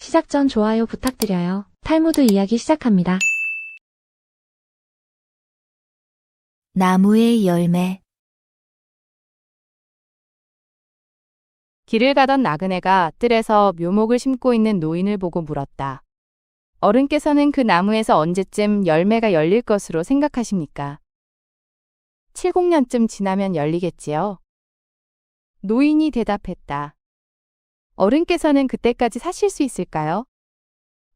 시작 전 좋아요 부탁드려요. 탈무드 이야기 시작합니다. 나무의 열매. 길을 가던 나그네가 뜰에서 묘목을 심고 있는 노인을 보고 물었다. 어른께서는 그 나무에서 언제쯤 열매가 열릴 것으로 생각하십니까? 70년쯤 지나면 열리겠지요. 노인이 대답했다. 어른께서는 그때까지 사실 수 있을까요?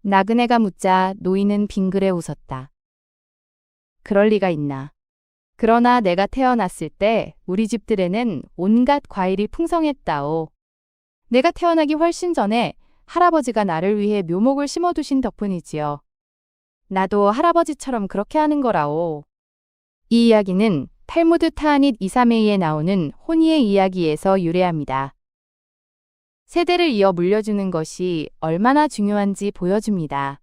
나그네가 묻자 노인은 빙그레 웃었다. 그럴 리가 있나. 그러나 내가 태어났을 때 우리 집들에는 온갖 과일이 풍성했다오. 내가 태어나기 훨씬 전에 할아버지가 나를 위해 묘목을 심어두신 덕분이지요. 나도 할아버지처럼 그렇게 하는 거라오. 이 이야기는 탈무드 타아닛 이사메이에 나오는 호니의 이야기에서 유래합니다. 세대를 이어 물려주는 것이 얼마나 중요한지 보여줍니다.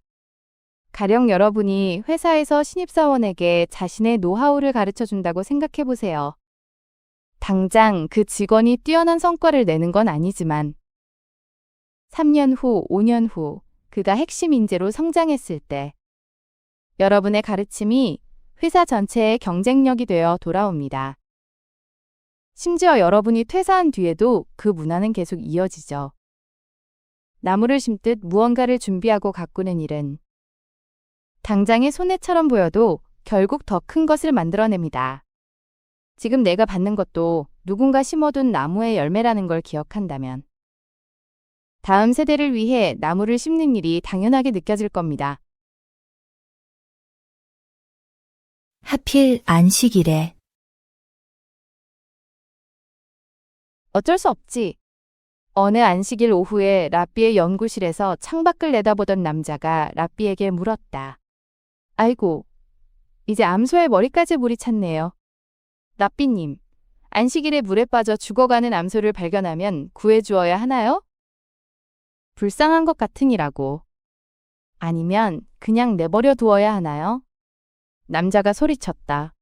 가령 여러분이 회사에서 신입사원에게 자신의 노하우를 가르쳐 준다고 생각해 보세요. 당장 그 직원이 뛰어난 성과를 내는 건 아니지만 3년 후, 5년 후 그가 핵심 인재로 성장했을 때 여러분의 가르침이 회사 전체의 경쟁력이 되어 돌아옵니다. 심지어 여러분이 퇴사한 뒤에도 그 문화는 계속 이어지죠. 나무를 심듯 무언가를 준비하고 가꾸는 일은 당장의 손해처럼 보여도 결국 더 큰 것을 만들어냅니다. 지금 내가 받는 것도 누군가 심어둔 나무의 열매라는 걸 기억한다면 다음 세대를 위해 나무를 심는 일이 당연하게 느껴질 겁니다. 하필 안식일에. 어쩔 수 없지. 어느 안식일 오후에 라삐의 연구실에서 창밖을 내다보던 남자가 라삐에게 물었다. 아이고, 이제 암소의 머리까지 물이 찼네요. 라삐님, 안식일에 물에 빠져 죽어가는 암소를 발견하면 구해주어야 하나요? 불쌍한 것 같으니라고. 아니면 그냥 내버려 두어야 하나요? 남자가 소리쳤다.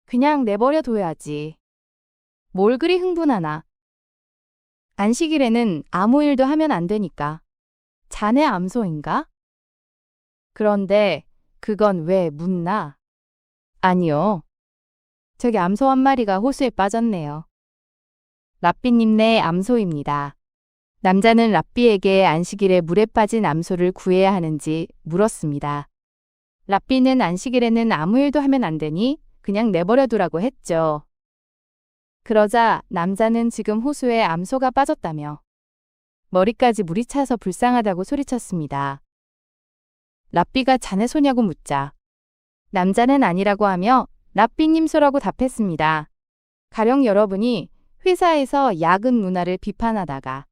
그냥 내버려 둬야지. 뭘 그리 흥분하나. 안식일에는 아무 일도 하면 안 되니까. 자네 암소인가? 그런데 그건 왜 묻나? 아니요. 저기 암소 한 마리가 호수에 빠졌네요. 라삐님네 암소입니다. 남자는 라삐에게 안식일에 물에 빠진 암소를 구해야 하는지 물었습니다. 라삐는 안식일에는 아무 일도 하면 안 되니 그냥 내버려 두라고 했죠. 그러자 남자는 지금 호수에 암소가 빠졌다며 머리까지 물이 차서 불쌍하다고 소리쳤습니다. 라삐가 자네 소냐고 묻자 남자는 아니라고 하며 라삐님 소라고 답했습니다. 가령 여러분이 회사에서 야근 문화를 비판하다가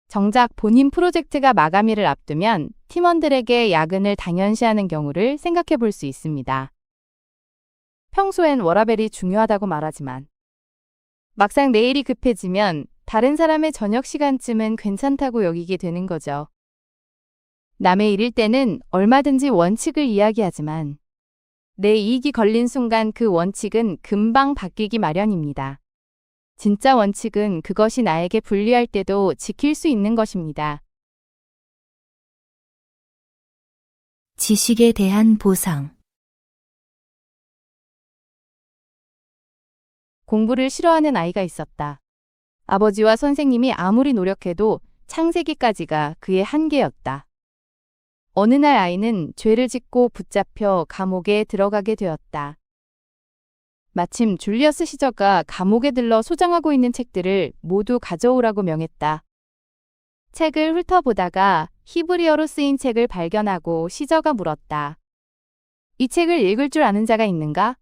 정작 본인 프로젝트가 마감일을 앞두면 팀원들에게 야근을 당연시하는 경우를 생각해 볼 수 있습니다. 평소엔 워라밸이 중요하다고 말하지만 막상 내일이 급해지면 다른 사람의 저녁 시간쯤은 괜찮다고 여기게 되는 거죠. 남의 일일 때는 얼마든지 원칙을 이야기하지만 내 이익이 걸린 순간 그 원칙은 금방 바뀌기 마련입니다. 진짜 원칙은 그것이 나에게 불리할 때도 지킬 수 있는 것입니다. 지식에 대한 보상. 공부를 싫어하는 아이가 있었다. 아버지와 선생님이 아무리 노력해도 창세기까지가 그의 한계였다. 어느 날 아이는 죄를 짓고 붙잡혀 감옥에 들어가게 되었다. 마침 줄리어스 시저가 감옥에 들러 소장하고 있는 책들을 모두 가져오라고 명했다. 책을 훑어보다가 히브리어로 쓰인 책을 발견하고 시저가 물었다. 이 책을 읽을 줄 아는 자가 있는가?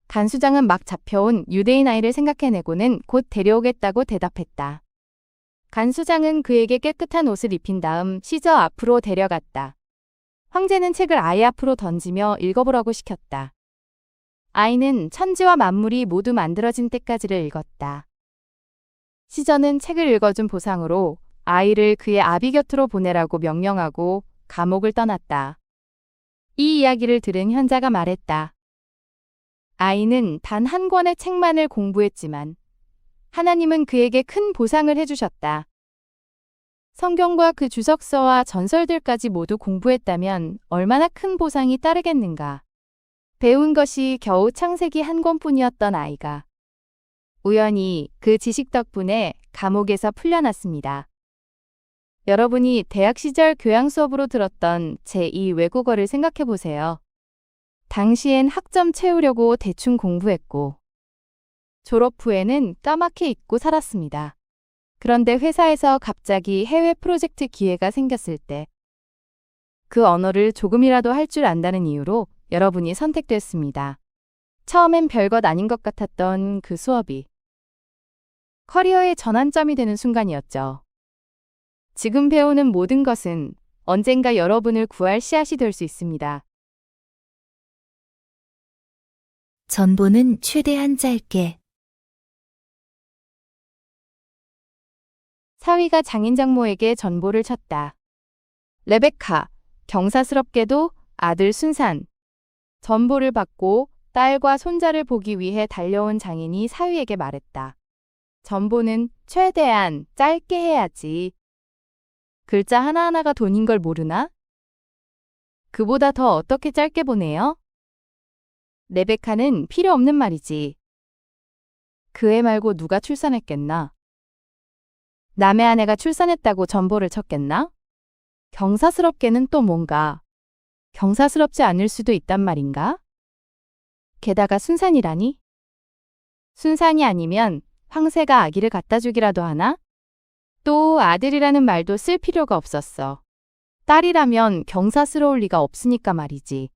간수장은 막 잡혀온 유대인 아이를 생각해내고는 곧 데려오겠다고 대답했다. 간수장은 그에게 깨끗한 옷을 입힌 다음 시저 앞으로 데려갔다. 황제는 책을 아이 앞으로 던지며 읽어보라고 시켰다. 아이는 천지와 만물이 모두 만들어진 때까지를 읽었다. 시저는 책을 읽어준 보상으로 아이를 그의 아비 곁으로 보내라고 명령하고 감옥을 떠났다. 이 이야기를 들은 현자가 말했다. 아이는 단 한 권의 책만을 공부했지만 하나님은 그에게 큰 보상을 해주셨다. 성경과 그 주석서와 전설들까지 모두 공부했다면 얼마나 큰 보상이 따르겠는가. 배운 것이 겨우 창세기 한 권뿐이었던 아이가 우연히 그 지식 덕분에 감옥에서 풀려났습니다. 여러분이 대학 시절 교양 수업으로 들었던 제2 외국어를 생각해 보세요. 당시엔 학점 채우려고 대충 공부했고 졸업 후에는 까맣게 잊고 살았습니다. 그런데 회사에서 갑자기 해외 프로젝트 기회가 생겼을 때 그 언어를 조금이라도 할 줄 안다는 이유로 여러분이 선택됐습니다. 처음엔 별것 아닌 것 같았던 그 수업이 커리어의 전환점이 되는 순간이었죠. 지금 배우는 모든 것은 언젠가 여러분을 구할 씨앗이 될 수 있습니다. 전보는 최대한 짧게. 사위가 장인 장모에게 전보를 쳤다. 레베카, 경사스럽게도 아들 순산. 전보를 받고 딸과 손자를 보기 위해 달려온 장인이 사위에게 말했다. 전보는 최대한 짧게 해야지. 글자 하나하나가 돈인 걸 모르나? 그보다 더 어떻게 짧게 보내요? 레베카는 필요 없는 말이지. 그 애 말고 누가 출산했겠나? 남의 아내가 출산했다고 전보를 쳤겠나? 경사스럽게는 또 뭔가. 경사스럽지 않을 수도 있단 말인가? 게다가 순산이라니? 순산이 아니면 황새가 아기를 갖다 주기라도 하나? 또 아들이라는 말도 쓸 필요가 없었어. 딸이라면 경사스러울 리가 없으니까 말이지.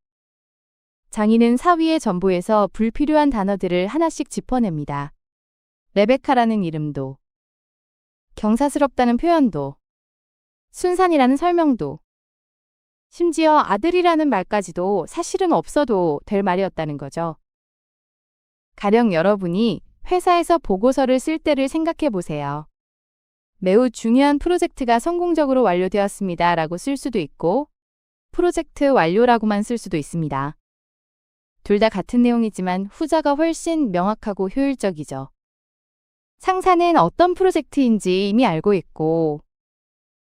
장인은 사위의 전보에서 불필요한 단어들을 하나씩 짚어냅니다. 레베카라는 이름도, 경사스럽다는 표현도, 순산이라는 설명도, 심지어 아들이라는 말까지도 사실은 없어도 될 말이었다는 거죠. 가령 여러분이 회사에서 보고서를 쓸 때를 생각해 보세요. 매우 중요한 프로젝트가 성공적으로 완료되었습니다 라고 쓸 수도 있고 프로젝트 완료라고만 쓸 수도 있습니다. 둘 다 같은 내용이지만 후자가 훨씬 명확하고 효율적이죠. 상사는 어떤 프로젝트인지 이미 알고 있고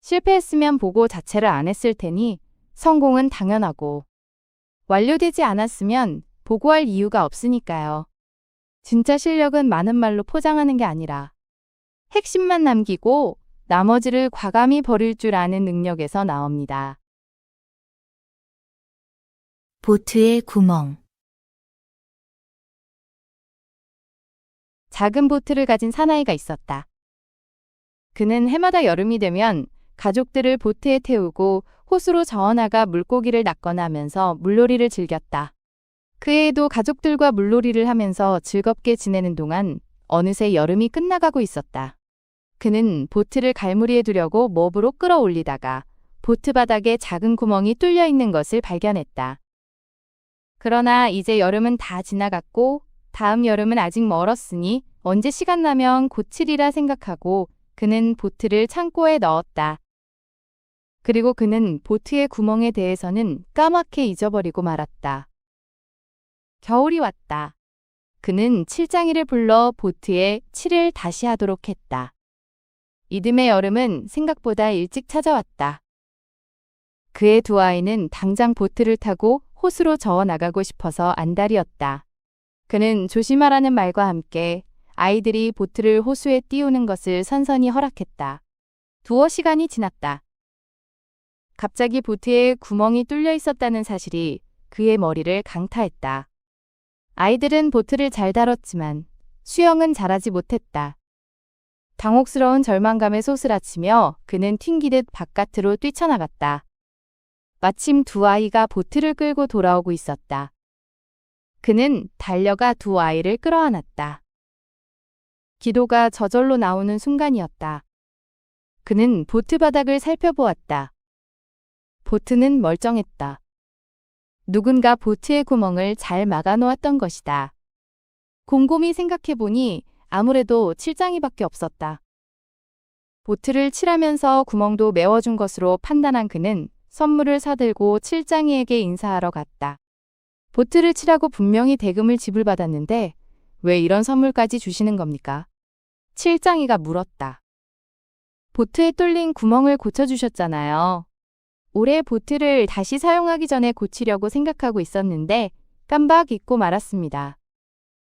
실패했으면 보고 자체를 안 했을 테니 성공은 당연하고 완료되지 않았으면 보고할 이유가 없으니까요. 진짜 실력은 많은 말로 포장하는 게 아니라 핵심만 남기고 나머지를 과감히 버릴 줄 아는 능력에서 나옵니다. 보트의 구멍. 작은 보트를 가진 사나이가 있었다. 그는 해마다 여름이 되면 가족들을 보트에 태우고 호수로 저어나가 물고기를 낚거나 하면서 물놀이를 즐겼다. 그 해에도 가족들과 물놀이를 하면서 즐겁게 지내는 동안 어느새 여름이 끝나가고 있었다. 그는 보트를 갈무리에 두려고 몹으로 끌어올리다가 보트 바닥에 작은 구멍이 뚫려 있는 것을 발견했다. 그러나 이제 여름은 다 지나갔고 다음 여름은 아직 멀었으니 언제 시간 나면 고치리라 생각하고 그는 보트를 창고에 넣었다. 그리고 그는 보트의 구멍에 대해서는 까맣게 잊어버리고 말았다. 겨울이 왔다. 그는 칠장이를 불러 보트에 칠을 다시 하도록 했다. 이듬해 여름은 생각보다 일찍 찾아왔다. 그의 두 아이는 당장 보트를 타고 호수로 저어 나가고 싶어서 안달이었다. 그는 조심하라는 말과 함께 아이들이 보트를 호수에 띄우는 것을 선선히 허락했다. 두어 시간이 지났다. 갑자기 보트에 구멍이 뚫려 있었다는 사실이 그의 머리를 강타했다. 아이들은 보트를 잘 다뤘지만 수영은 잘하지 못했다. 당혹스러운 절망감에 소스라치며 그는 튕기듯 바깥으로 뛰쳐나갔다. 마침 두 아이가 보트를 끌고 돌아오고 있었다. 그는 달려가 두 아이를 끌어안았다. 기도가 저절로 나오는 순간이었다. 그는 보트 바닥을 살펴보았다. 보트는 멀쩡했다. 누군가 보트의 구멍을 잘 막아놓았던 것이다. 곰곰이 생각해보니 아무래도 칠장이밖에 없었다. 보트를 칠하면서 구멍도 메워준 것으로 판단한 그는 선물을 사들고 칠장이에게 인사하러 갔다. 보트를 칠하고 분명히 대금을 지불받았는데 왜 이런 선물까지 주시는 겁니까? 칠장이가 물었다. 보트에 뚫린 구멍을 고쳐주셨잖아요. 올해 보트를 다시 사용하기 전에 고치려고 생각하고 있었는데 깜박 잊고 말았습니다.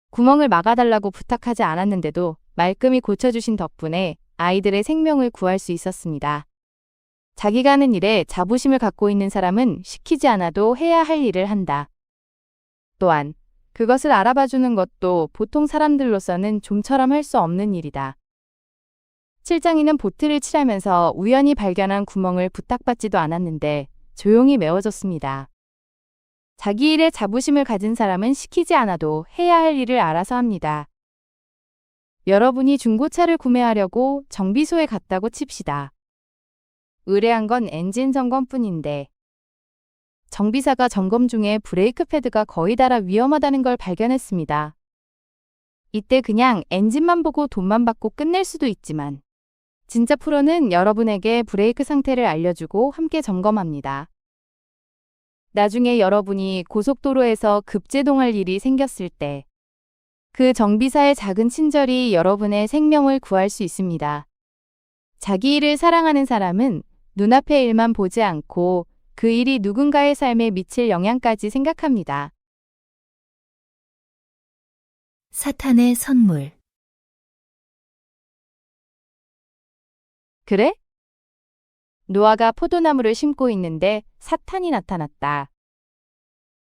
구멍을 막아달라고 부탁하지 않았는데도 말끔히 고쳐주신 덕분에 아이들의 생명을 구할 수 있었습니다. 자기가 하는 일에 자부심을 갖고 있는 사람은 시키지 않아도 해야 할 일을 한다. 또한 그것을 알아봐주는 것도 보통 사람들로서는 좀처럼 할 수 없는 일이다. 칠장이는 보트를 칠하면서 우연히 발견한 구멍을 부탁받지도 않았는데 조용히 메워줬습니다. 자기 일에 자부심을 가진 사람은 시키지 않아도 해야 할 일을 알아서 합니다. 여러분이 중고차를 구매하려고 정비소에 갔다고 칩시다. 의뢰한 건 엔진 점검뿐인데 정비사가 점검 중에 브레이크 패드가 거의 닳아 위험하다는 걸 발견했습니다. 이때 그냥 엔진만 보고 돈만 받고 끝낼 수도 있지만 진짜 프로는 여러분에게 브레이크 상태를 알려주고 함께 점검합니다. 나중에 여러분이 고속도로에서 급제동할 일이 생겼을 때 그 정비사의 작은 친절이 여러분의 생명을 구할 수 있습니다. 자기 일을 사랑하는 사람은 눈앞의 일만 보지 않고 그 일이 누군가의 삶에 미칠 영향까지 생각합니다. 사탄의 선물. 그래? 노아가 포도나무를 심고 있는데 사탄이 나타났다.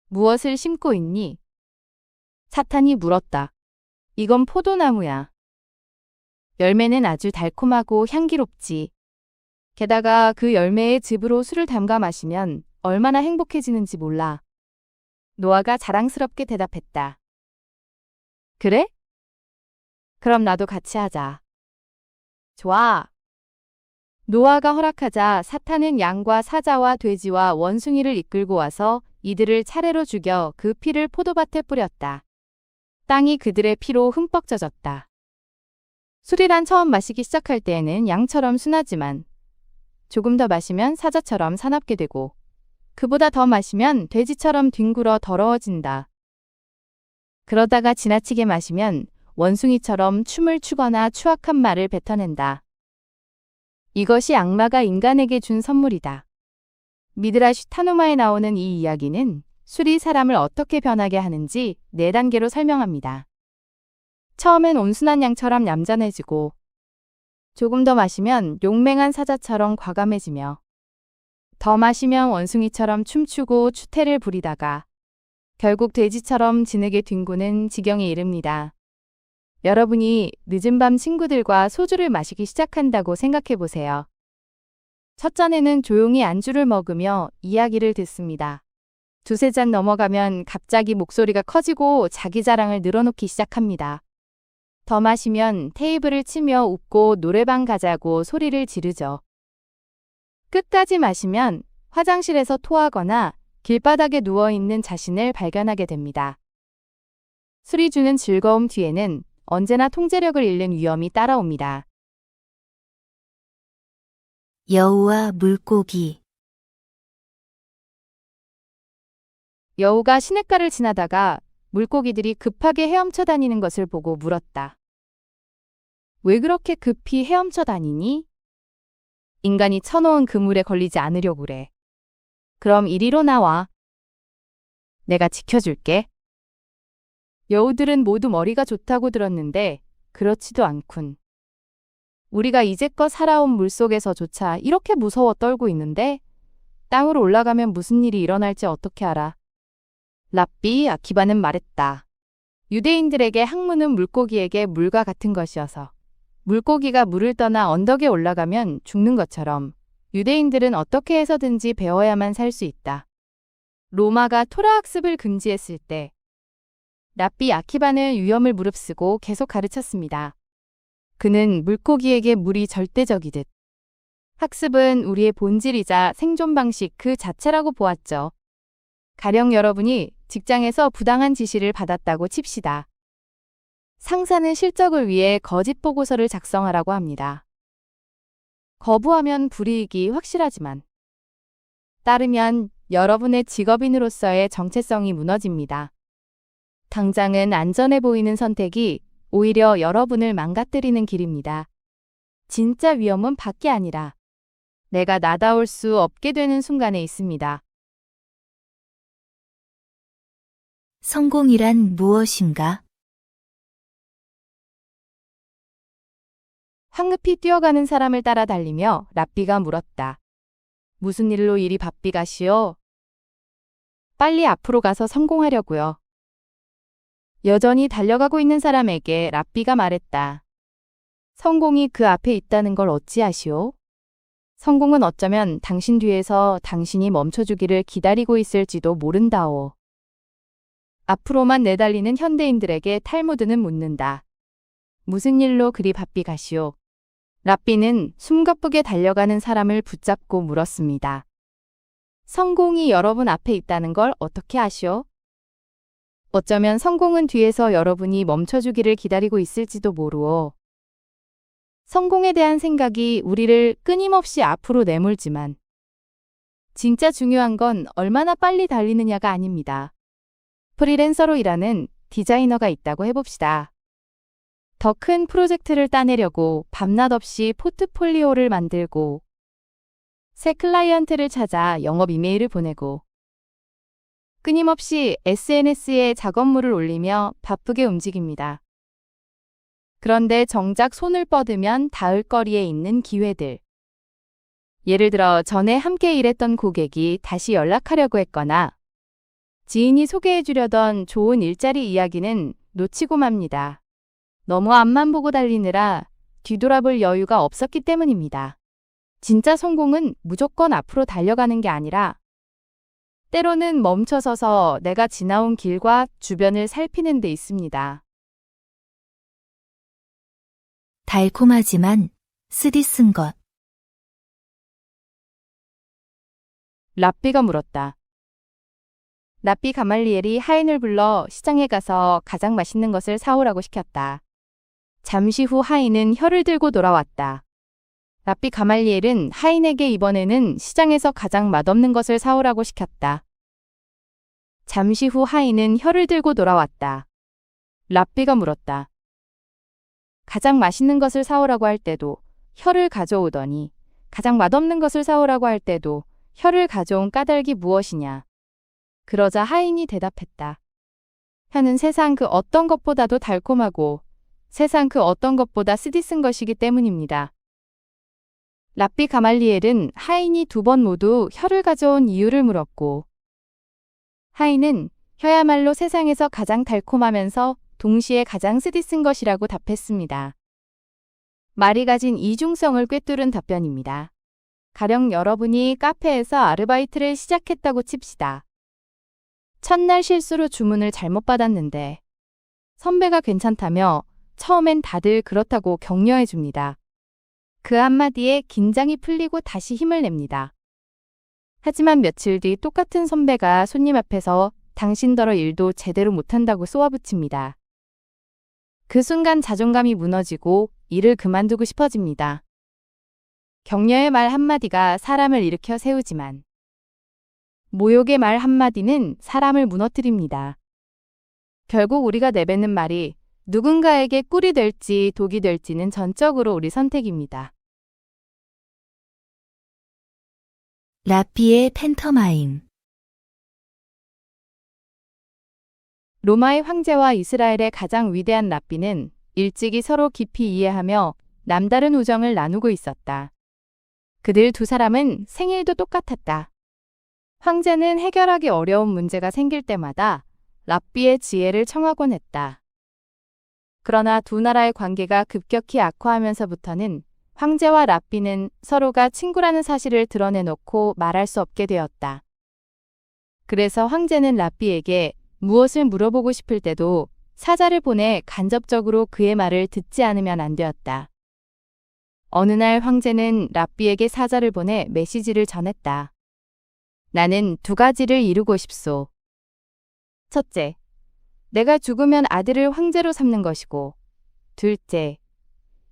무엇을 심고 있니? 사탄이 물었다. 이건 포도나무야. 열매는 아주 달콤하고 향기롭지. 게다가 그 열매의 즙으로 술을 담가 마시면 얼마나 행복해지는지 몰라. 노아가 자랑스럽게 대답했다. 그래? 그럼 나도 같이 하자. 좋아. 노아가 허락하자 사탄은 양과 사자와 돼지와 원숭이를 이끌고 와서 이들을 차례로 죽여 그 피를 포도밭에 뿌렸다. 땅이 그들의 피로 흠뻑 젖었다. 술이란 처음 마시기 시작할 때에는 양처럼 순하지만 조금 더 마시면 사자처럼 사납게 되고 그보다 더 마시면 돼지처럼 뒹굴어 더러워진다. 그러다가 지나치게 마시면 원숭이처럼 춤을 추거나 추악한 말을 뱉어낸다. 이것이 악마가 인간에게 준 선물이다. 미드라시 타누마에 나오는 이 이야기는 술이 사람을 어떻게 변하게 하는지 4단계로 설명합니다. 처음엔 온순한 양처럼 얌전해지고 조금 더 마시면 용맹한 사자처럼 과감해지며 더 마시면 원숭이처럼 춤추고 추태를 부리다가 결국 돼지처럼 진흙에 뒹구는 지경에 이릅니다. 여러분이 늦은 밤 친구들과 소주를 마시기 시작한다고 생각해 보세요. 첫 잔에는 조용히 안주를 먹으며 이야기를 듣습니다. 두세 잔 넘어가면 갑자기 목소리가 커지고 자기 자랑을 늘어놓기 시작합니다. 더 마시면 테이블을 치며 웃고 노래방 가자고 소리를 지르죠. 끝까지 마시면 화장실에서 토하거나 길바닥에 누워있는 자신을 발견하게 됩니다. 술이 주는 즐거움 뒤에는 언제나 통제력을 잃는 위험이 따라옵니다. 여우와 물고기. 여우가 시냇가를 지나다가 물고기들이 급하게 헤엄쳐 다니는 것을 보고 물었다. 왜 그렇게 급히 헤엄쳐 다니니? 인간이 쳐놓은 그물에 걸리지 않으려고 그래. 그럼 이리로 나와. 내가 지켜줄게. 여우들은 모두 머리가 좋다고 들었는데 그렇지도 않군. 우리가 이제껏 살아온 물속에서조차 이렇게 무서워 떨고 있는데 땅으로 올라가면 무슨 일이 일어날지 어떻게 알아? 랍비 아키바는 말했다. 유대인들에게 학문은 물고기에게 물과 같은 것이어서 물고기가 물을 떠나 언덕에 올라가면 죽는 것처럼 유대인들은 어떻게 해서든지 배워야만 살 수 있다. 로마가 토라 학습을 금지했을 때 랍비 아키바는 위험을 무릅쓰고 계속 가르쳤습니다. 그는 물고기에게 물이 절대적이듯 학습은 우리의 본질이자 생존 방식 그 자체라고 보았죠. 가령 여러분이 직장에서 부당한 지시를 받았다고 칩시다. 상사는 실적을 위해 거짓 보고서를 작성하라고 합니다. 거부하면 불이익이 확실하지만 따르면 여러분의 직업인으로서의 정체성이 무너집니다. 당장은 안전해 보이는 선택이 오히려 여러분을 망가뜨리는 길입니다. 진짜 위험은 밖이 아니라 내가 나다울 수 없게 되는 순간에 있습니다. 성공이란 무엇인가? 황급히 뛰어가는 사람을 따라 달리며 랍비가 물었다. 무슨 일로 이리 바삐 가시오? 빨리 앞으로 가서 성공하려고요. 여전히 달려가고 있는 사람에게 랍비가 말했다. 성공이 그 앞에 있다는 걸 어찌 아시오? 성공은 어쩌면 당신 뒤에서 당신이 멈춰주기를 기다리고 있을지도 모른다오. 앞으로만 내달리는 현대인들에게 탈무드는 묻는다. 무슨 일로 그리 바삐 가시오? 랍비는 숨가쁘게 달려가는 사람을 붙잡고 물었습니다. 성공이 여러분 앞에 있다는 걸 어떻게 아시오? 어쩌면 성공은 뒤에서 여러분이 멈춰주기를 기다리고 있을지도 모르오. 성공에 대한 생각이 우리를 끊임없이 앞으로 내몰지만 진짜 중요한 건 얼마나 빨리 달리느냐가 아닙니다. 프리랜서로 일하는 디자이너가 있다고 해봅시다. 더 큰 프로젝트를 따내려고 밤낮 없이 포트폴리오를 만들고 새 클라이언트를 찾아 영업 이메일을 보내고 끊임없이 SNS에 작업물을 올리며 바쁘게 움직입니다. 그런데 정작 손을 뻗으면 닿을 거리에 있는 기회들. 예를 들어 전에 함께 일했던 고객이 다시 연락하려고 했거나 지인이 소개해주려던 좋은 일자리 이야기는 놓치고 맙니다. 너무 앞만 보고 달리느라 뒤돌아볼 여유가 없었기 때문입니다. 진짜 성공은 무조건 앞으로 달려가는 게 아니라 때로는 멈춰서서 내가 지나온 길과 주변을 살피는 데 있습니다. 달콤하지만 쓰디쓴 것. 랍비가 물었다. 랍비 가말리엘이 하인을 불러 시장에 가서 가장 맛있는 것을 사오라고 시켰다. 잠시 후 하인은 혀를 들고 돌아왔다. 랍비 가말리엘은 하인에게 이번에는 시장에서 가장 맛없는 것을 사오라고 시켰다. 잠시 후 하인은 혀를 들고 돌아왔다. 랍비가 물었다. 가장 맛있는 것을 사오라고 할 때도 혀를 가져오더니 가장 맛없는 것을 사오라고 할 때도 혀를 가져온 까닭이 무엇이냐? 그러자 하인이 대답했다. 혀는 세상 그 어떤 것보다도 달콤하고 세상 그 어떤 것보다 쓰디쓴 것이기 때문입니다. 랍비 가말리엘은 하인이 두 번 모두 혀를 가져온 이유를 물었고 하인은 혀야말로 세상에서 가장 달콤하면서 동시에 가장 쓰디쓴 것이라고 답했습니다. 말이 가진 이중성을 꿰뚫은 답변입니다. 가령 여러분이 카페에서 아르바이트를 시작했다고 칩시다. 첫날 실수로 주문을 잘못 받았는데 선배가 괜찮다며 처음엔 다들 그렇다고 격려해 줍니다. 그 한마디에 긴장이 풀리고 다시 힘을 냅니다. 하지만 며칠 뒤 똑같은 선배가 손님 앞에서 당신더러 일도 제대로 못한다고 쏘아붙입니다. 그 순간 자존감이 무너지고 일을 그만두고 싶어집니다. 격려의 말 한마디가 사람을 일으켜 세우지만 모욕의 말 한마디는 사람을 무너뜨립니다. 결국 우리가 내뱉는 말이 누군가에게 꿀이 될지 독이 될지는 전적으로 우리 선택입니다. 랍비의 팬터마임. 로마의 황제와 이스라엘의 가장 위대한 랍비는 일찍이 서로 깊이 이해하며 남다른 우정을 나누고 있었다. 그들 두 사람은 생일도 똑같았다. 황제는 해결하기 어려운 문제가 생길 때마다 랍비의 지혜를 청하곤 했다. 그러나 두 나라의 관계가 급격히 악화하면서부터는 황제와 랍비는 서로가 친구라는 사실을 드러내놓고 말할 수 없게 되었다. 그래서 황제는 랍비에게 무엇을 물어보고 싶을 때도 사자를 보내 간접적으로 그의 말을 듣지 않으면 안 되었다. 어느 날 황제는 랍비에게 사자를 보내 메시지를 전했다. 나는 두 가지를 이루고 싶소. 첫째, 내가 죽으면 아들을 황제로 삼는 것이고, 둘째,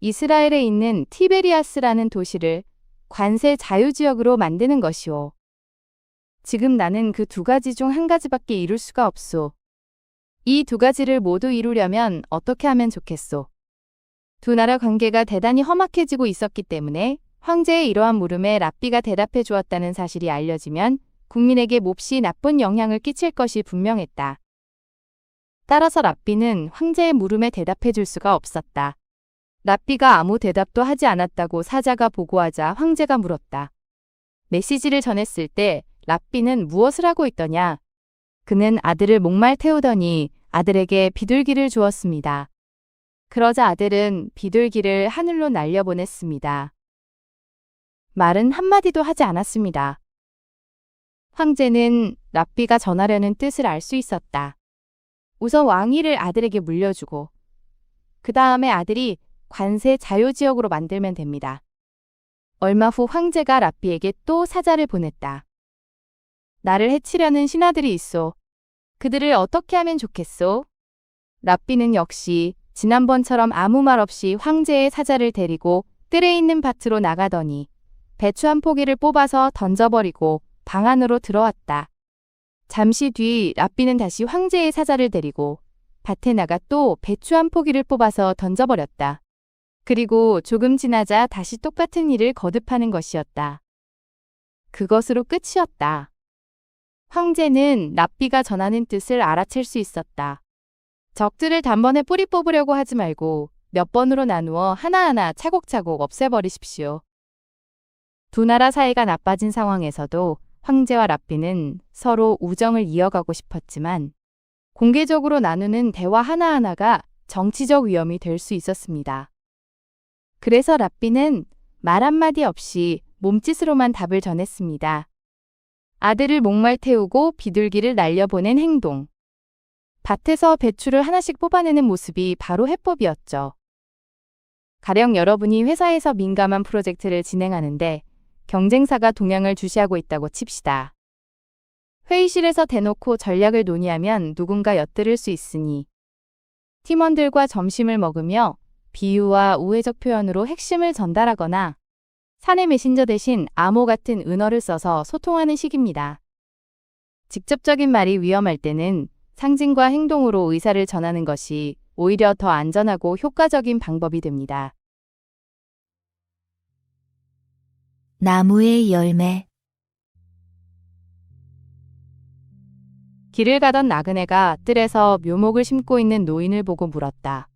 이스라엘에 있는 티베리아스라는 도시를 관세 자유지역으로 만드는 것이오. 지금 나는 그 두 가지 중 한 가지밖에 이룰 수가 없소. 이 두 가지를 모두 이루려면 어떻게 하면 좋겠소? 두 나라 관계가 대단히 험악해지고 있었기 때문에 황제의 이러한 물음에 랍비가 대답해 주었다는 사실이 알려지면 국민에게 몹시 나쁜 영향을 끼칠 것이 분명했다. 따라서 랍비는 황제의 물음에 대답해 줄 수가 없었다. 랍비가 아무 대답도 하지 않았다고 사자가 보고하자 황제가 물었다. 메시지를 전했을 때 랍비는 무엇을 하고 있더냐? 그는 아들을 목말 태우더니 아들에게 비둘기를 주었습니다. 그러자 아들은 비둘기를 하늘로 날려보냈습니다. 말은 한마디도 하지 않았습니다. 황제는 랍비가 전하려는 뜻을 알 수 있었다. 우선 왕위를 아들에게 물려주고 그 다음에 아들이 관세 자유지역으로 만들면 됩니다. 얼마 후 황제가 랍비에게 또 사자를 보냈다. 나를 해치려는 신하들이 있소. 그들을 어떻게 하면 좋겠소? 랍비는 역시 지난번처럼 아무 말 없이 황제의 사자를 데리고 뜰에 있는 밭으로 나가더니 배추 한 포기를 뽑아서 던져버리고 방 안으로 들어왔다. 잠시 뒤 랍비는 다시 황제의 사자를 데리고 밭에 나가 또 배추 한 포기를 뽑아서 던져버렸다. 그리고 조금 지나자 다시 똑같은 일을 거듭하는 것이었다. 그것으로 끝이었다. 황제는 랍비가 전하는 뜻을 알아챌 수 있었다. 적들을 단번에 뿌리 뽑으려고 하지 말고 몇 번으로 나누어 하나하나 차곡차곡 없애버리십시오. 두 나라 사이가 나빠진 상황에서도 황제와 랍비는 서로 우정을 이어가고 싶었지만 공개적으로 나누는 대화 하나하나가 정치적 위험이 될 수 있었습니다. 그래서 랍비는 말 한마디 없이 몸짓으로만 답을 전했습니다. 아들을 목말 태우고 비둘기를 날려보낸 행동. 밭에서 배추를 하나씩 뽑아내는 모습이 바로 해법이었죠. 가령 여러분이 회사에서 민감한 프로젝트를 진행하는데 경쟁사가 동향을 주시하고 있다고 칩시다. 회의실에서 대놓고 전략을 논의하면 누군가 엿들을 수 있으니 팀원들과 점심을 먹으며 비유와 우회적 표현으로 핵심을 전달하거나 사내 메신저 대신 암호 같은 은어를 써서 소통하는 식입니다. 직접적인 말이 위험할 때는 상징과 행동으로 의사를 전하는 것이 오히려 더 안전하고 효과적인 방법이 됩니다. 나무의 열매. 길을 가던 나그네가 뜰에서 묘목을 심고 있는 노인을 보고 물었다.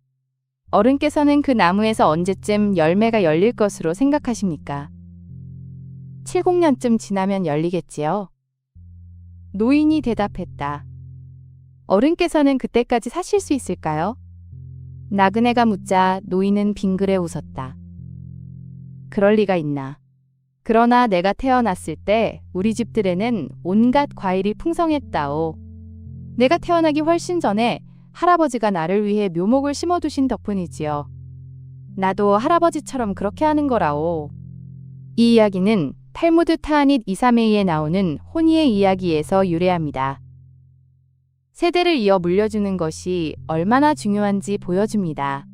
어른께서는 그 나무에서 언제쯤 열매가 열릴 것으로 생각하십니까? 70년쯤 지나면 열리겠지요. 노인이 대답했다. 어른께서는 그때까지 사실 수 있을까요? 나그네가 묻자 노인은 빙그레 웃었다. 그럴 리가 있나. 그러나 내가 태어났을 때 우리 집들에는 온갖 과일이 풍성했다오. 내가 태어나기 훨씬 전에 할아버지가 나를 위해 묘목을 심어두신 덕분이지요. 나도 할아버지처럼 그렇게 하는 거라오. 이 이야기는 탈무드 타아닛 이사메이에 나오는 호니의 이야기에서 유래합니다. 세대를 이어 물려주는 것이 얼마나 중요한지 보여줍니다.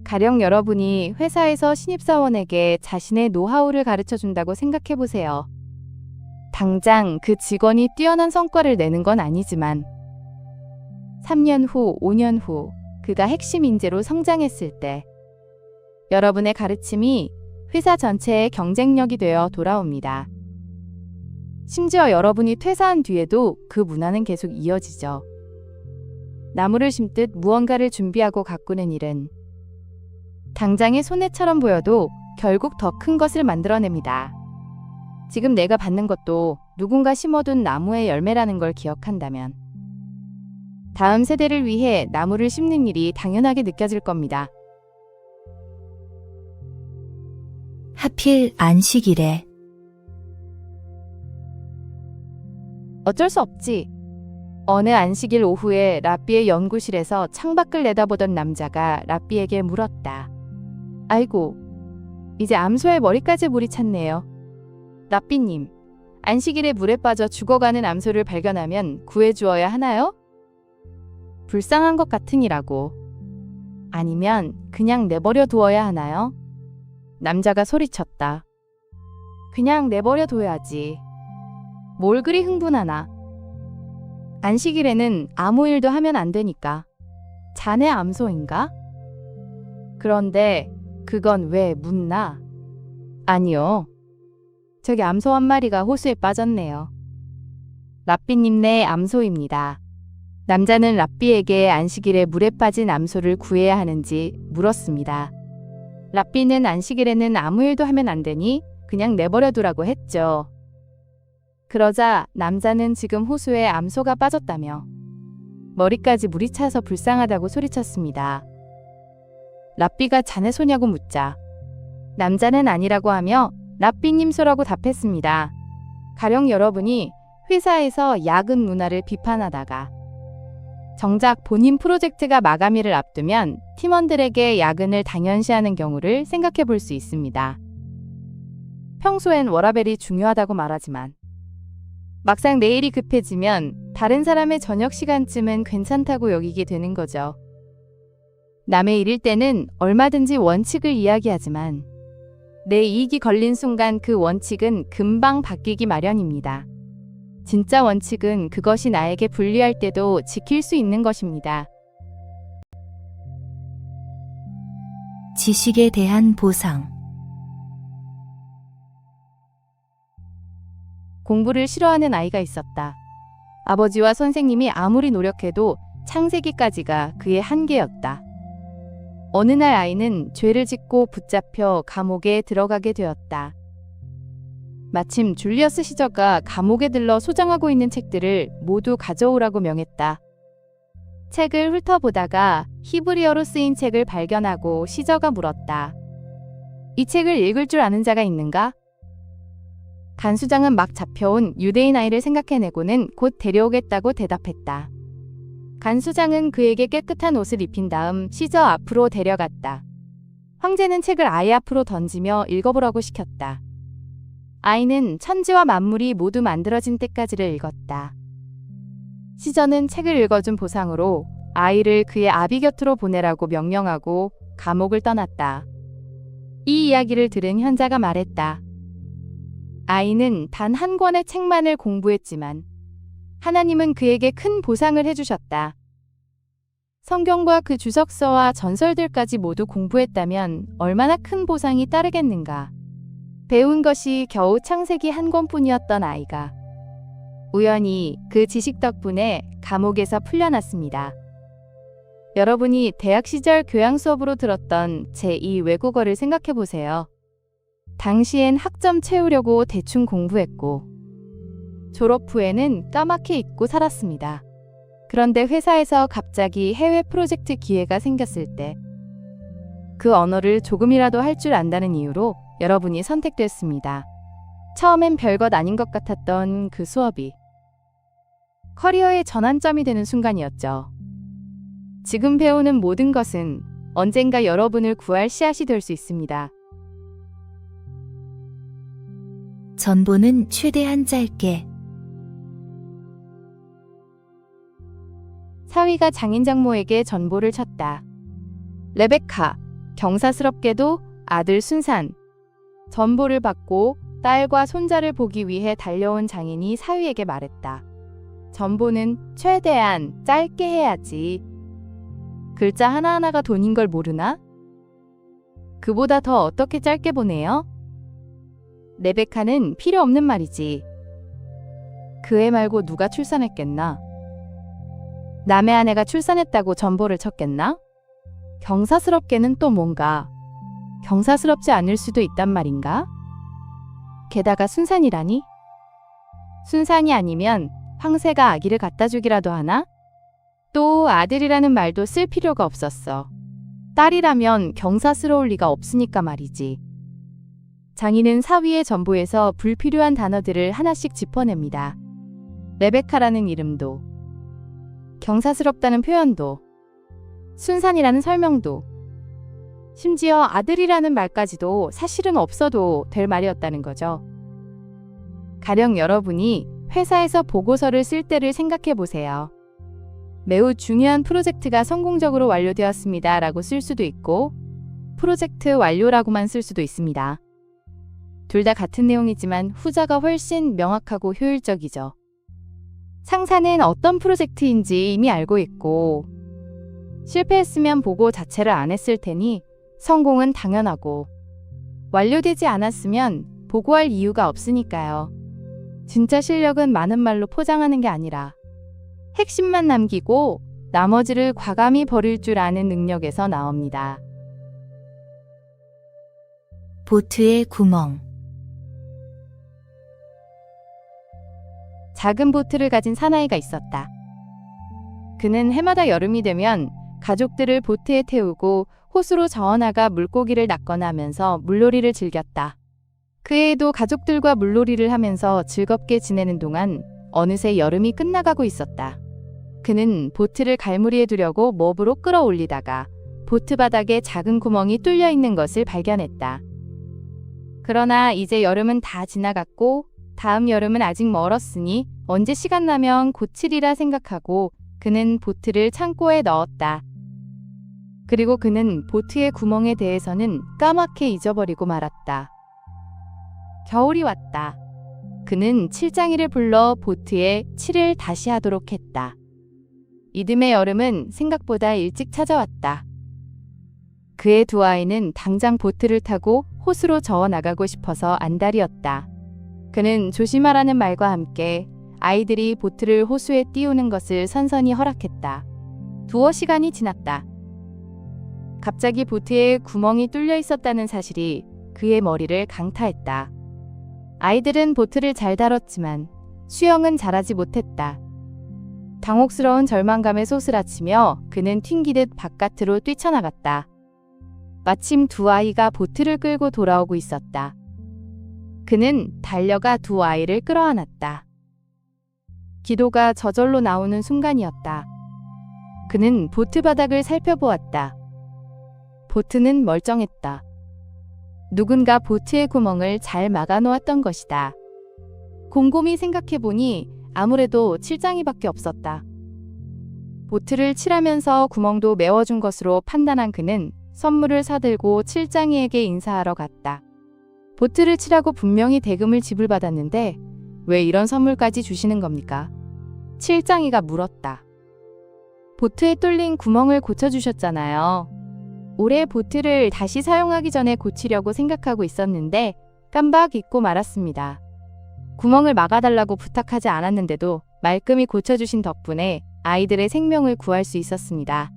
가령 여러분이 회사에서 신입사원에게 자신의 노하우를 가르쳐준다고 생각해보세요. 당장 그 직원이 뛰어난 성과를 내는 건 아니지만 3년 후, 5년 후 그가 핵심 인재로 성장했을 때 여러분의 가르침이 회사 전체의 경쟁력이 되어 돌아옵니다. 심지어 여러분이 퇴사한 뒤에도 그 문화는 계속 이어지죠. 나무를 심듯 무언가를 준비하고 가꾸는 일은 당장의 손해처럼 보여도 결국 더 큰 것을 만들어냅니다. 지금 내가 받는 것도 누군가 심어둔 나무의 열매라는 걸 기억한다면 다음 세대를 위해 나무를 심는 일이 당연하게 느껴질 겁니다. 하필 안식일에. 어쩔 수 없지. 어느 안식일 오후에 랍비의 연구실에서 창밖을 내다보던 남자가 랍비에게 물었다. 아이고, 이제 암소의 머리까지 물이 찼네요. 랍비님, 안식일에 물에 빠져 죽어가는 암소를 발견하면 구해주어야 하나요? 불쌍한 것 같으니라고. 아니면 그냥 내버려 두어야 하나요? 남자가 소리쳤다. 그냥 내버려 둬야지. 뭘 그리 흥분하나. 안식일에는 아무 일도 하면 안 되니까. 자네 암소인가? 그런데 그건 왜 묻나? 아니요. 저기 암소 한 마리가 호수에 빠졌네요. 랍비님네 암소입니다. 남자는 랍비에게 안식일에 물에 빠진 암소를 구해야 하는지 물었습니다. 랍비는 안식일에는 아무 일도 하면 안 되니 그냥 내버려 두라고 했죠. 그러자 남자는 지금 호수에 암소가 빠졌다며 머리까지 물이 차서 불쌍하다고 소리쳤습니다. 랍비가 자네 소냐고 묻자 남자는 아니라고 하며 랍비님 소라고 답했습니다. 가령 여러분이 회사에서 야근 문화를 비판하다가 정작 본인 프로젝트가 마감일을 앞두면 팀원들에게 야근을 당연시하는 경우를 생각해 볼 수 있습니다. 평소엔 워라밸이 중요하다고 말하지만 막상 내일이 급해지면 다른 사람의 저녁 시간쯤은 괜찮다고 여기게 되는 거죠. 남의 일일 때는 얼마든지 원칙을 이야기하지만 내 이익이 걸린 순간 그 원칙은 금방 바뀌기 마련입니다. 진짜 원칙은 그것이 나에게 불리할 때도 지킬 수 있는 것입니다. 지식에 대한 보상. 공부를 싫어하는 아이가 있었다. 아버지와 선생님이 아무리 노력해도 창세기까지가 그의 한계였다. 어느 날 아이는 죄를 짓고 붙잡혀 감옥에 들어가게 되었다. 마침 줄리어스 시저가 감옥에 들러 소장하고 있는 책들을 모두 가져오라고 명했다. 책을 훑어보다가 히브리어로 쓰인 책을 발견하고 시저가 물었다. 이 책을 읽을 줄 아는 자가 있는가? 간수장은 막 잡혀온 유대인 아이를 생각해내고는 곧 데려오겠다고 대답했다. 간수장은 그에게 깨끗한 옷을 입힌 다음 시저 앞으로 데려갔다. 황제는 책을 아이 앞으로 던지며 읽어보라고 시켰다. 아이는 천지와 만물이 모두 만들어진 때까지를 읽었다. 시저는 책을 읽어준 보상으로 아이를 그의 아비 곁으로 보내라고 명령하고 감옥을 떠났다. 이 이야기를 들은 현자가 말했다. 아이는 단 한 권의 책만을 공부했지만 하나님은 그에게 큰 보상을 해주셨다. 성경과 그 주석서와 전설들까지 모두 공부했다면 얼마나 큰 보상이 따르겠는가. 배운 것이 겨우 창세기 한 권뿐이었던 아이가 우연히 그 지식 덕분에 감옥에서 풀려났습니다. 여러분이 대학 시절 교양 수업으로 들었던 제2 외국어를 생각해 보세요. 당시엔 학점 채우려고 대충 공부했고 졸업 후에는 까맣게 잊고 살았습니다. 그런데 회사에서 갑자기 해외 프로젝트 기회가 생겼을 때 그 언어를 조금이라도 할 줄 안다는 이유로 여러분이 선택됐습니다. 처음엔 별것 아닌 것 같았던 그 수업이 커리어의 전환점이 되는 순간이었죠. 지금 배우는 모든 것은 언젠가 여러분을 구할 씨앗이 될 수 있습니다. 전보는 최대한 짧게. 사위가 장인 장모에게 전보를 쳤다. 레베카, 경사스럽게도 아들 순산. 전보를 받고 딸과 손자를 보기 위해 달려온 장인이 사위에게 말했다. 전보는 최대한 짧게 해야지. 글자 하나하나가 돈인 걸 모르나? 그보다 더 어떻게 짧게 보내요? 레베카는 필요 없는 말이지. 그 애 말고 누가 출산했겠나? 남의 아내가 출산했다고 전보를 쳤겠나? 경사스럽게는 또 뭔가 경사스럽지 않을 수도 있단 말인가? 게다가 순산이라니? 순산이 아니면 황새가 아기를 갖다 주기라도 하나? 또 아들이라는 말도 쓸 필요가 없었어. 딸이라면 경사스러울 리가 없으니까 말이지. 장인은 사위의 전보에서 불필요한 단어들을 하나씩 짚어냅니다. 레베카라는 이름도, 경사스럽다는 표현도, 순산이라는 설명도, 심지어 아들이라는 말까지도 사실은 없어도 될 말이었다는 거죠. 가령 여러분이 회사에서 보고서를 쓸 때를 생각해 보세요. 매우 중요한 프로젝트가 성공적으로 완료되었습니다 라고 쓸 수도 있고 프로젝트 완료라고만 쓸 수도 있습니다. 둘 다 같은 내용이지만 후자가 훨씬 명확하고 효율적이죠. 상사는 어떤 프로젝트인지 이미 알고 있고 실패했으면 보고 자체를 안 했을 테니 성공은 당연하고 완료되지 않았으면 보고할 이유가 없으니까요. 진짜 실력은 많은 말로 포장하는 게 아니라 핵심만 남기고 나머지를 과감히 버릴 줄 아는 능력에서 나옵니다. 보트의 구멍. 작은 보트를 가진 사나이가 있었다. 그는 해마다 여름이 되면 가족들을 보트에 태우고 호수로 저어나가 물고기를 낚거나 하면서 물놀이를 즐겼다. 그 해에도 가족들과 물놀이를 하면서 즐겁게 지내는 동안 어느새 여름이 끝나가고 있었다. 그는 보트를 갈무리에 두려고 몹으로 끌어올리다가 보트 바닥에 작은 구멍이 뚫려 있는 것을 발견했다. 그러나 이제 여름은 다 지나갔고 다음 여름은 아직 멀었으니 언제 시간 나면 고치리라 생각하고 그는 보트를 창고에 넣었다. 그리고 그는 보트의 구멍에 대해서는 까맣게 잊어버리고 말았다. 겨울이 왔다. 그는 칠장이를 불러 보트에 칠을 다시 하도록 했다. 이듬해 여름은 생각보다 일찍 찾아왔다. 그의 두 아이는 당장 보트를 타고 호수로 저어 나가고 싶어서 안달이었다. 그는 조심하라는 말과 함께 아이들이 보트를 호수에 띄우는 것을 선선히 허락했다. 두어 시간이 지났다. 갑자기 보트에 구멍이 뚫려 있었다는 사실이 그의 머리를 강타했다. 아이들은 보트를 잘 다뤘지만 수영은 잘하지 못했다. 당혹스러운 절망감에 소스라치며 그는 튕기듯 바깥으로 뛰쳐나갔다. 마침 두 아이가 보트를 끌고 돌아오고 있었다. 그는 달려가 두 아이를 끌어안았다. 기도가 저절로 나오는 순간이었다. 그는 보트 바닥을 살펴보았다. 보트는 멀쩡했다. 누군가 보트의 구멍을 잘 막아놓았던 것이다. 곰곰이 생각해보니 아무래도 칠장이밖에 없었다. 보트를 칠하면서 구멍도 메워준 것으로 판단한 그는 선물을 사들고 칠장이에게 인사하러 갔다. 보트를 칠하고 분명히 대금을 지불받았는데 왜 이런 선물까지 주시는 겁니까? 칠장이가 물었다. 보트에 뚫린 구멍을 고쳐주셨잖아요. 올해 보트를 다시 사용하기 전에 고치려고 생각하고 있었는데 깜박 잊고 말았습니다. 구멍을 막아달라고 부탁하지 않았는데도 말끔히 고쳐주신 덕분에 아이들의 생명을 구할 수 있었습니다.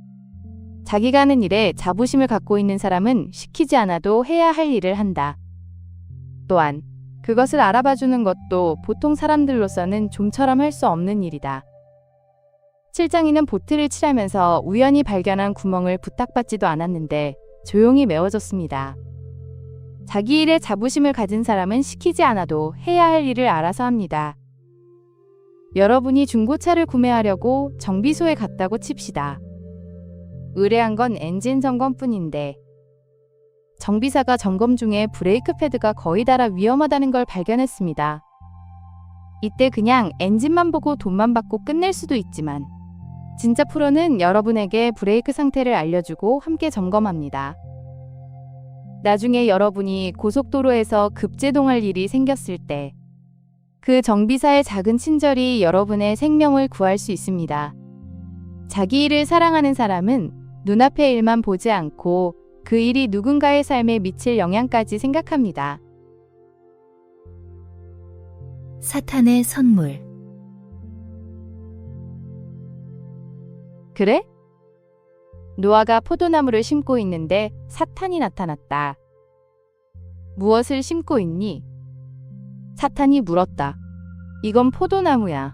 자기가 하는 일에 자부심을 갖고 있는 사람은 시키지 않아도 해야 할 일을 한다. 또한 그것을 알아봐주는 것도 보통 사람들로서는 좀처럼 할 수 없는 일이다. 칠장이는 보트를 칠하면서 우연히 발견한 구멍을 부탁받지도 않았는데 조용히 메워줬습니다. 자기 일에 자부심을 가진 사람은 시키지 않아도 해야 할 일을 알아서 합니다. 여러분이 중고차를 구매하려고 정비소에 갔다고 칩시다. 의뢰한 건 엔진 점검뿐인데 정비사가 점검 중에 브레이크 패드가 거의 닳아 위험하다는 걸 발견했습니다. 이때 그냥 엔진만 보고 돈만 받고 끝낼 수도 있지만 진짜 프로는 여러분에게 브레이크 상태를 알려주고 함께 점검합니다. 나중에 여러분이 고속도로에서 급제동할 일이 생겼을 때 그 정비사의 작은 친절이 여러분의 생명을 구할 수 있습니다. 자기 일을 사랑하는 사람은 눈앞의 일만 보지 않고 그 일이 누군가의 삶에 미칠 영향까지 생각합니다. 사탄의 선물. 그래? 노아가 포도나무를 심고 있는데 사탄이 나타났다. 무엇을 심고 있니? 사탄이 물었다. 이건 포도나무야.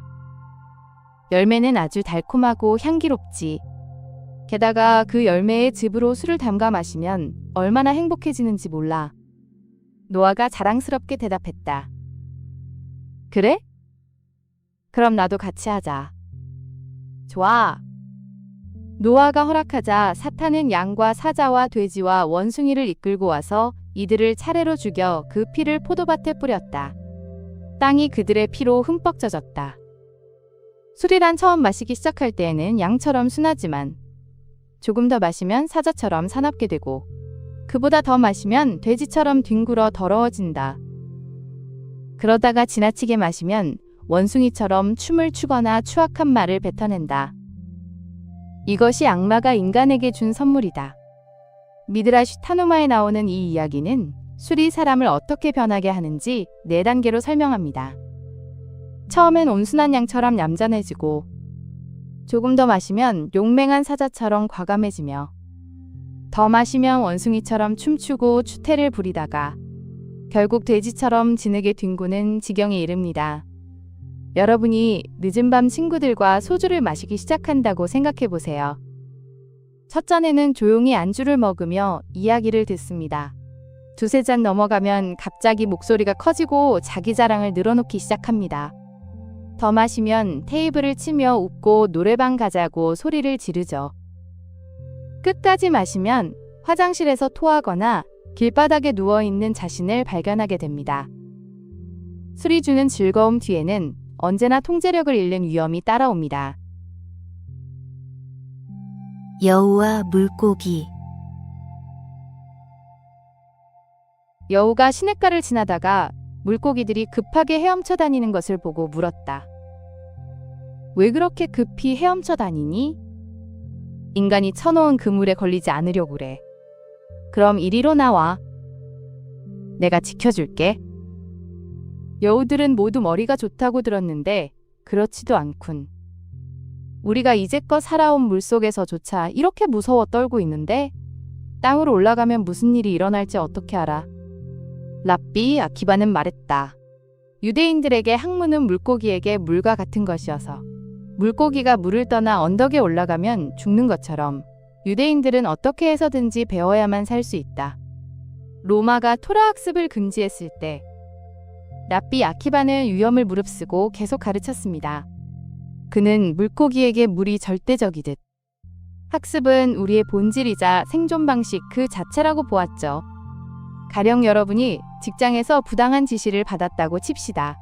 열매는 아주 달콤하고 향기롭지. 게다가 그 열매의 즙으로 술을 담가 마시면 얼마나 행복해지는지 몰라. 노아가 자랑스럽게 대답했다. 그래? 그럼 나도 같이 하자. 좋아. 노아가 허락하자 사탄은 양과 사자와 돼지와 원숭이를 이끌고 와서 이들을 차례로 죽여 그 피를 포도밭에 뿌렸다. 땅이 그들의 피로 흠뻑 젖었다. 술이란 처음 마시기 시작할 때에는 양처럼 순하지만 조금 더 마시면 사자처럼 사납게 되고 그보다 더 마시면 돼지처럼 뒹굴어 더러워진다. 그러다가 지나치게 마시면 원숭이처럼 춤을 추거나 추악한 말을 뱉어낸다. 이것이 악마가 인간에게 준 선물이다. 미드라시 타누마에 나오는 이 이야기는 술이 사람을 어떻게 변하게 하는지 4단계로 설명합니다. 처음엔 온순한 양처럼 얌전해지고 조금 더 마시면 용맹한 사자처럼 과감해지며 더 마시면 원숭이처럼 춤추고 추태를 부리다가 결국 돼지처럼 진흙에 뒹구는 지경에 이릅니다. 여러분이 늦은 밤 친구들과 소주를 마시기 시작한다고 생각해 보세요. 첫 잔에는 조용히 안주를 먹으며 이야기를 듣습니다. 두세 잔 넘어가면 갑자기 목소리가 커지고 자기 자랑을 늘어놓기 시작합니다. 더 마시면 테이블을 치며 웃고 노래방 가자고 소리를 지르죠. 끝까지 마시면 화장실에서 토하거나 길바닥에 누워있는 자신을 발견하게 됩니다. 술이 주는 즐거움 뒤에는 언제나 통제력을 잃는 위험이 따라옵니다. 여우와 물고기. 여우가 시냇가를 지나다가 물고기들이 급하게 헤엄쳐 다니는 것을 보고 물었다. 왜 그렇게 급히 헤엄쳐 다니니? 인간이 쳐놓은 그물에 걸리지 않으려고 그래. 그럼 이리로 나와. 내가 지켜줄게. 여우들은 모두 머리가 좋다고 들었는데 그렇지도 않군. 우리가 이제껏 살아온 물속에서조차 이렇게 무서워 떨고 있는데 땅으로 올라가면 무슨 일이 일어날지 어떻게 알아? 랍비 아키바는 말했다. 유대인들에게 항문은 물고기에게 물과 같은 것이어서 물고기가 물을 떠나 언덕에 올라가면 죽는 것처럼 유대인들은 어떻게 해서든지 배워야만 살 수 있다. 로마가 토라 학습을 금지했을 때 랍비 아키바는 위험을 무릅쓰고 계속 가르쳤습니다. 그는 물고기에게 물이 절대적이듯 학습은 우리의 본질이자 생존 방식 그 자체라고 보았죠. 가령 여러분이 직장에서 부당한 지시를 받았다고 칩시다.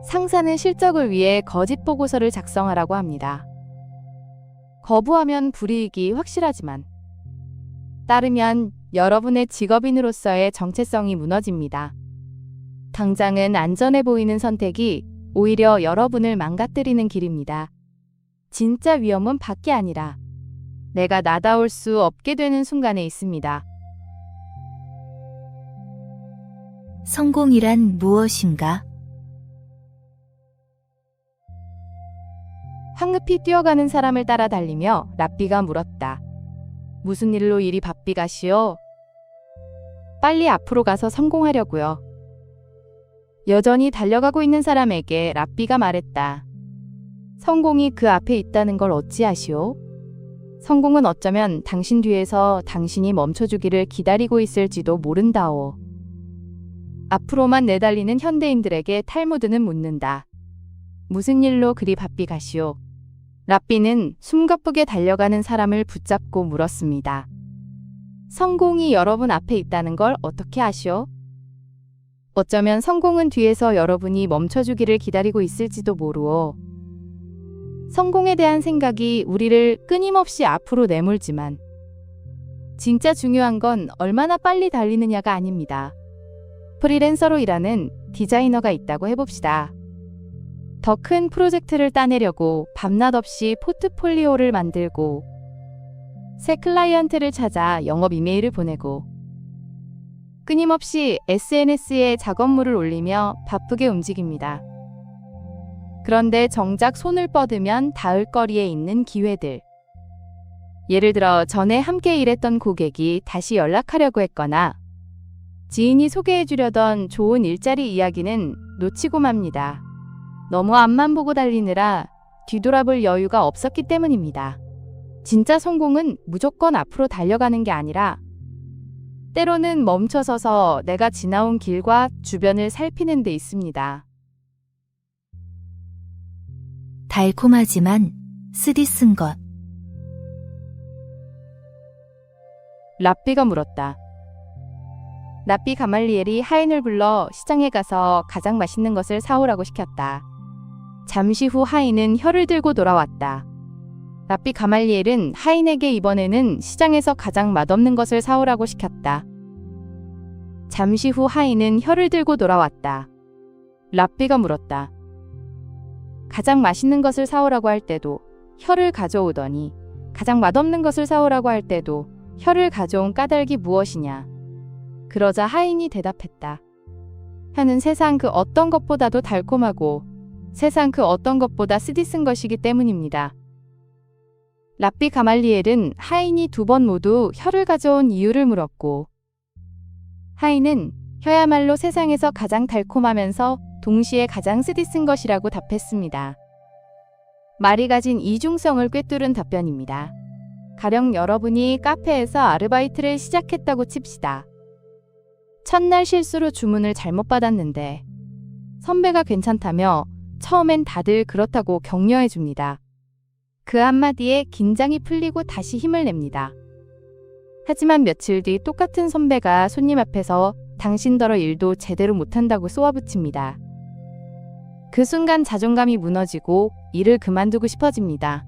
상사는 실적을 위해 거짓 보고서를 작성하라고 합니다. 거부하면 불이익이 확실하지만 따르면 여러분의 직업인으로서의 정체성이 무너집니다. 당장은 안전해 보이는 선택이 오히려 여러분을 망가뜨리는 길입니다. 진짜 위험은 밖이 아니라 내가 나다울 수 없게 되는 순간에 있습니다. 성공이란 무엇인가? 황급히 뛰어가는 사람을 따라 달리며 랍비가 물었다. 무슨 일로 이리 바삐 가시오? 빨리 앞으로 가서 성공하려고요. 여전히 달려가고 있는 사람에게 랍비가 말했다. 성공이 그 앞에 있다는 걸 어찌 아시오? 성공은 어쩌면 당신 뒤에서 당신이 멈춰주기를 기다리고 있을지도 모른다오. 앞으로만 내달리는 현대인들에게 탈무드는 묻는다. 무슨 일로 그리 바삐 가시오? 랍비는 숨가쁘게 달려가는 사람을 붙잡고 물었습니다. 성공이 여러분 앞에 있다는 걸 어떻게 아시오? 어쩌면 성공은 뒤에서 여러분이 멈춰주기를 기다리고 있을지도 모르오. 성공에 대한 생각이 우리를 끊임없이 앞으로 내몰지만 진짜 중요한 건 얼마나 빨리 달리느냐가 아닙니다. 프리랜서로 일하는 디자이너가 있다고 해봅시다. 더 큰 프로젝트를 따내려고 밤낮 없이 포트폴리오를 만들고 새 클라이언트를 찾아 영업 이메일을 보내고 끊임없이 SNS에 작업물을 올리며 바쁘게 움직입니다. 그런데 정작 손을 뻗으면 닿을 거리에 있는 기회들. 예를 들어 전에 함께 일했던 고객이 다시 연락하려고 했거나 지인이 소개해주려던 좋은 일자리 이야기는 놓치고 맙니다. 너무 앞만 보고 달리느라 뒤돌아볼 여유가 없었기 때문입니다. 진짜 성공은 무조건 앞으로 달려가는 게 아니라 때로는 멈춰서서 내가 지나온 길과 주변을 살피는 데 있습니다. 달콤하지만 쓰디쓴 것. 랍비가 물었다. 랍비 가말리엘이 하인을 불러 시장에 가서 가장 맛있는 것을 사오라고 시켰다. 잠시 후 하인은 혀를 들고 돌아왔다. 랍비 가말리엘은 하인에게 이번에는 시장에서 가장 맛없는 것을 사오라고 시켰다. 잠시 후 하인은 혀를 들고 돌아왔다. 랍비가 물었다. 가장 맛있는 것을 사오라고 할 때도 혀를 가져오더니 가장 맛없는 것을 사오라고 할 때도 혀를 가져온 까닭이 무엇이냐? 그러자 하인이 대답했다. 혀는 세상 그 어떤 것보다도 달콤하고 세상 그 어떤 것보다 쓰디쓴 것이기 때문입니다. 랍비 가말리엘은 하인이 2번 모두 혀를 가져온 이유를 물었고, 하인은 혀야말로 세상에서 가장 달콤하면서 동시에 가장 쓰디쓴 것이라고 답했습니다. 말이 가진 이중성을 꿰뚫은 답변입니다. 가령 여러분이 카페에서 아르바이트를 시작했다고 칩시다. 첫날 실수로 주문을 잘못 받았는데 선배가 괜찮다며 처음엔 다들 그렇다고 격려해 줍니다. 그 한마디에 긴장이 풀리고 다시 힘을 냅니다. 하지만 며칠 뒤 똑같은 선배가 손님 앞에서 당신더러 일도 제대로 못한다고 쏘아붙입니다. 그 순간 자존감이 무너지고 일을 그만두고 싶어집니다.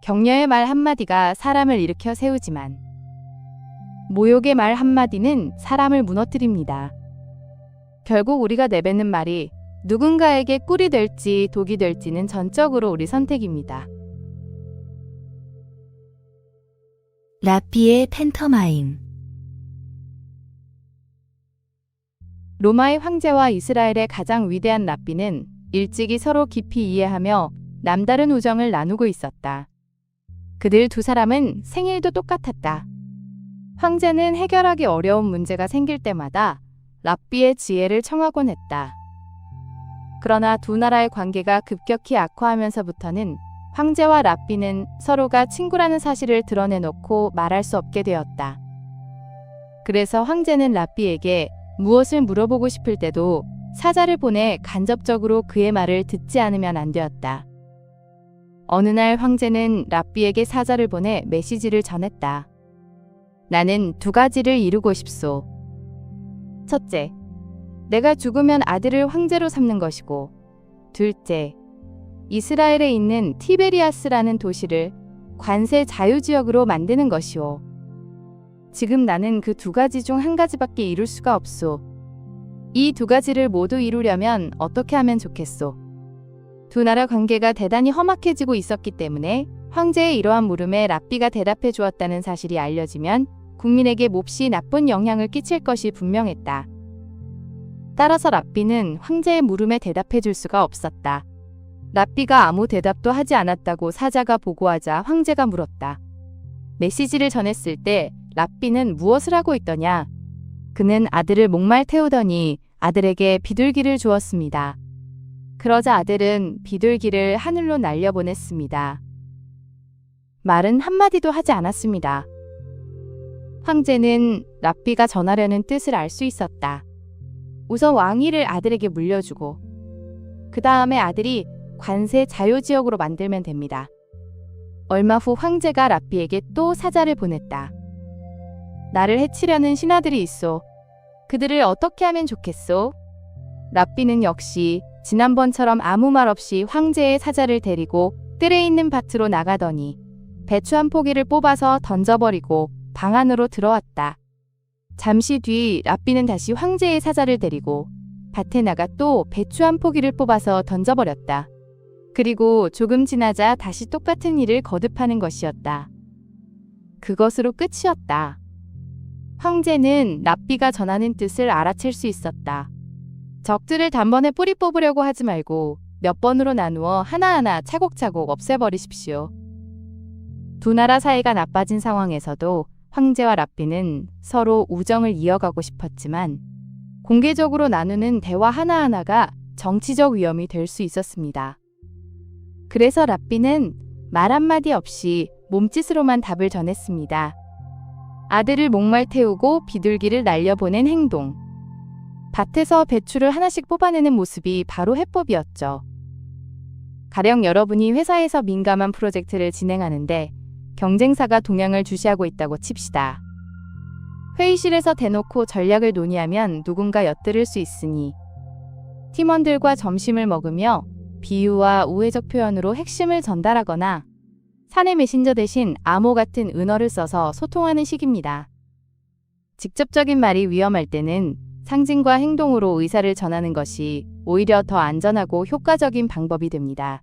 격려의 말 한마디가 사람을 일으켜 세우지만 모욕의 말 한마디는 사람을 무너뜨립니다. 결국 우리가 내뱉는 말이 누군가에게 꿀이 될지 독이 될지는 전적으로 우리 선택입니다. 라삐의 팬터마임. 로마의 황제와 이스라엘의 가장 위대한 랍비는 일찍이 서로 깊이 이해하며 남다른 우정을 나누고 있었다. 그들 2사람은 생일도 똑같았다. 황제는 해결하기 어려운 문제가 생길 때마다 랍비의 지혜를 청하곤 했다. 그러나 2 나라의 관계가 급격히 악화하면서부터는 황제와 랍비는 서로가 친구라는 사실을 드러내놓고 말할 수 없게 되었다. 그래서 황제는 랍비에게 무엇을 물어보고 싶을 때도 사자를 보내 간접적으로 그의 말을 듣지 않으면 안 되었다. 어느 날 황제는 랍비에게 사자를 보내 메시지를 전했다. 나는 2가지를 이루고 싶소. 첫째, 내가 죽으면 아들을 황제로 삼는 것이고, 둘째, 이스라엘에 있는 티베리아스라는 도시를 관세 자유지역으로 만드는 것이오. 지금 나는 그 2가지 중 1가지밖에 이룰 수가 없소. 이 2가지를 모두 이루려면 어떻게 하면 좋겠소? 2 나라 관계가 대단히 험악해지고 있었기 때문에 황제의 이러한 물음에 랍비가 대답해 주었다는 사실이 알려지면 국민에게 몹시 나쁜 영향을 끼칠 것이 분명했다. 따라서 랍비는 황제의 물음에 대답해 줄 수가 없었다. 랍비가 아무 대답도 하지 않았다고 사자가 보고하자 황제가 물었다. 메시지를 전했을 때 랍비는 무엇을 하고 있더냐? 그는 아들을 목말 태우더니 아들에게 비둘기를 주었습니다. 그러자 아들은 비둘기를 하늘로 날려보냈습니다. 말은 한마디도 하지 않았습니다. 황제는 랍비가 전하려는 뜻을 알 수 있었다. 우선 왕위를 아들에게 물려주고 그 다음에 아들이 관세 자유지역으로 만들면 됩니다. 얼마 후 황제가 랍비에게 또 사자를 보냈다. 나를 해치려는 신하들이 있소. 그들을 어떻게 하면 좋겠소? 랍비는 역시 지난번처럼 아무 말 없이 황제의 사자를 데리고 뜰에 있는 밭으로 나가더니 배추 한 포기를 뽑아서 던져버리고 방 안으로 들어왔다. 잠시 뒤 랍비는 다시 황제의 사자를 데리고 밭에 나가 또 배추 한 포기를 뽑아서 던져버렸다. 그리고 조금 지나자 다시 똑같은 일을 거듭하는 것이었다. 그것으로 끝이었다. 황제는 랍비가 전하는 뜻을 알아챌 수 있었다. 적들을 단번에 뿌리 뽑으려고 하지 말고 몇 번으로 나누어 하나하나 차곡차곡 없애버리십시오. 2 나라 사이가 나빠진 상황에서도 황제와 랍비는 서로 우정을 이어가고 싶었지만 공개적으로 나누는 대화 하나하나가 정치적 위험이 될 수 있었습니다. 그래서 랍비는 말 한마디 없이 몸짓으로만 답을 전했습니다. 아들을 목말 태우고 비둘기를 날려보낸 행동. 밭에서 배추를 하나씩 뽑아내는 모습이 바로 해법이었죠. 가령 여러분이 회사에서 민감한 프로젝트를 진행하는데 경쟁사가 동향을 주시하고 있다고 칩시다. 회의실에서 대놓고 전략을 논의하면 누군가 엿들을 수 있으니 팀원들과 점심을 먹으며 비유와 우회적 표현으로 핵심을 전달하거나 사내 메신저 대신 암호 같은 은어를 써서 소통하는 식입니다. 직접적인 말이 위험할 때는 상징과 행동으로 의사를 전하는 것이 오히려 더 안전하고 효과적인 방법이 됩니다.